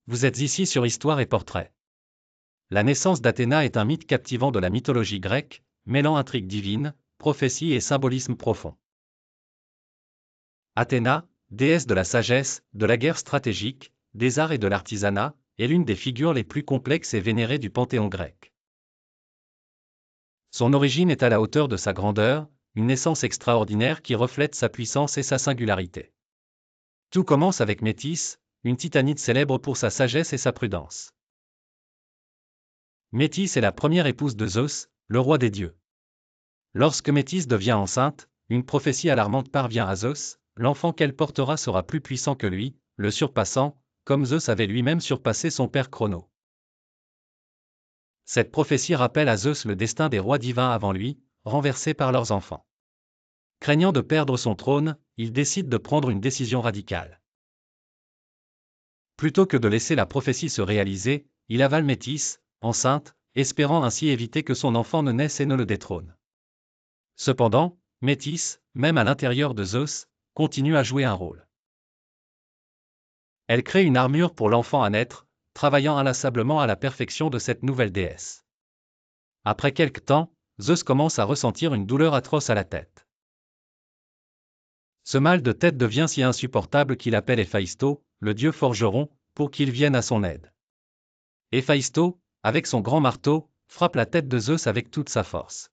Vous êtes ici sur Histoire et Portrait. La naissance d'Athéna est un mythe captivant de la mythologie grecque, mêlant intrigue divine, prophétie et symbolisme profond. Athéna, déesse de la sagesse, de la guerre stratégique, des arts et de l'artisanat, est l'une des figures les plus complexes et vénérées du panthéon grec. Son origine est à la hauteur de sa grandeur, une naissance extraordinaire qui reflète sa puissance et sa singularité. Tout commence avec Métis, une titanide célèbre pour sa sagesse et sa prudence. Métis est la première épouse de Zeus, le roi des dieux. Lorsque Métis devient enceinte, une prophétie alarmante parvient à Zeus, l'enfant qu'elle portera sera plus puissant que lui, le surpassant, comme Zeus avait lui-même surpassé son père Cronos. Cette prophétie rappelle à Zeus le destin des rois divins avant lui, renversés par leurs enfants. Craignant de perdre son trône, il décide de prendre une décision radicale. Plutôt que de laisser la prophétie se réaliser, il avale Métis, enceinte, espérant ainsi éviter que son enfant ne naisse et ne le détrône. Cependant, Métis, même à l'intérieur de Zeus, continue à jouer un rôle. Elle crée une armure pour l'enfant à naître, travaillant inlassablement à la perfection de cette nouvelle déesse. Après quelque temps, Zeus commence à ressentir une douleur atroce à la tête. Ce mal de tête devient si insupportable qu'il appelle Héphaïsto, le dieu forgeron, pour qu'il vienne à son aide. Héphaïsto, avec son grand marteau, frappe la tête de Zeus avec toute sa force.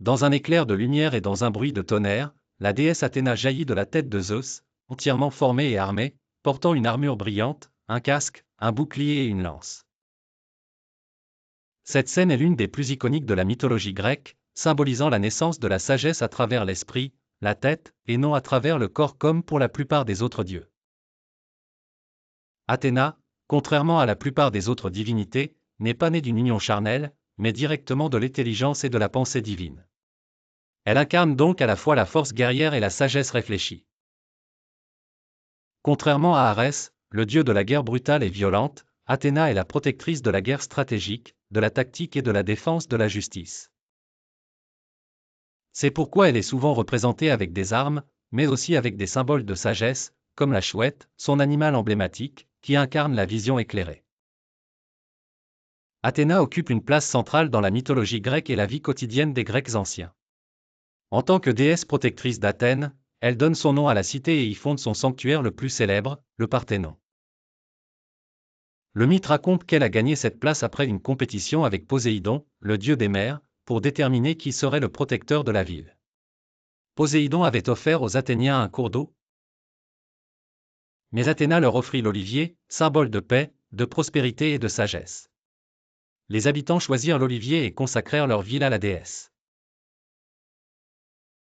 Dans un éclair de lumière et dans un bruit de tonnerre, la déesse Athéna jaillit de la tête de Zeus, entièrement formée et armée, portant une armure brillante, un casque, un bouclier et une lance. Cette scène est l'une des plus iconiques de la mythologie grecque, symbolisant la naissance de la sagesse à travers l'esprit, la tête, et non à travers le corps comme pour la plupart des autres dieux. Athéna, contrairement à la plupart des autres divinités, n'est pas née d'une union charnelle, mais directement de l'intelligence et de la pensée divine. Elle incarne donc à la fois la force guerrière et la sagesse réfléchie. Contrairement à Arès, le dieu de la guerre brutale et violente, Athéna est la protectrice de la guerre stratégique, de la tactique et de la défense de la justice. C'est pourquoi elle est souvent représentée avec des armes, mais aussi avec des symboles de sagesse, comme la chouette, son animal emblématique, qui incarne la vision éclairée. Athéna occupe une place centrale dans la mythologie grecque et la vie quotidienne des Grecs anciens. En tant que déesse protectrice d'Athènes, elle donne son nom à la cité et y fonde son sanctuaire le plus célèbre, le Parthénon. Le mythe raconte qu'elle a gagné cette place après une compétition avec Poséidon, le dieu des mers, pour déterminer qui serait le protecteur de la ville. Poséidon avait offert aux Athéniens un cours d'eau, mais Athéna leur offrit l'olivier, symbole de paix, de prospérité et de sagesse. Les habitants choisirent l'olivier et consacrèrent leur ville à la déesse.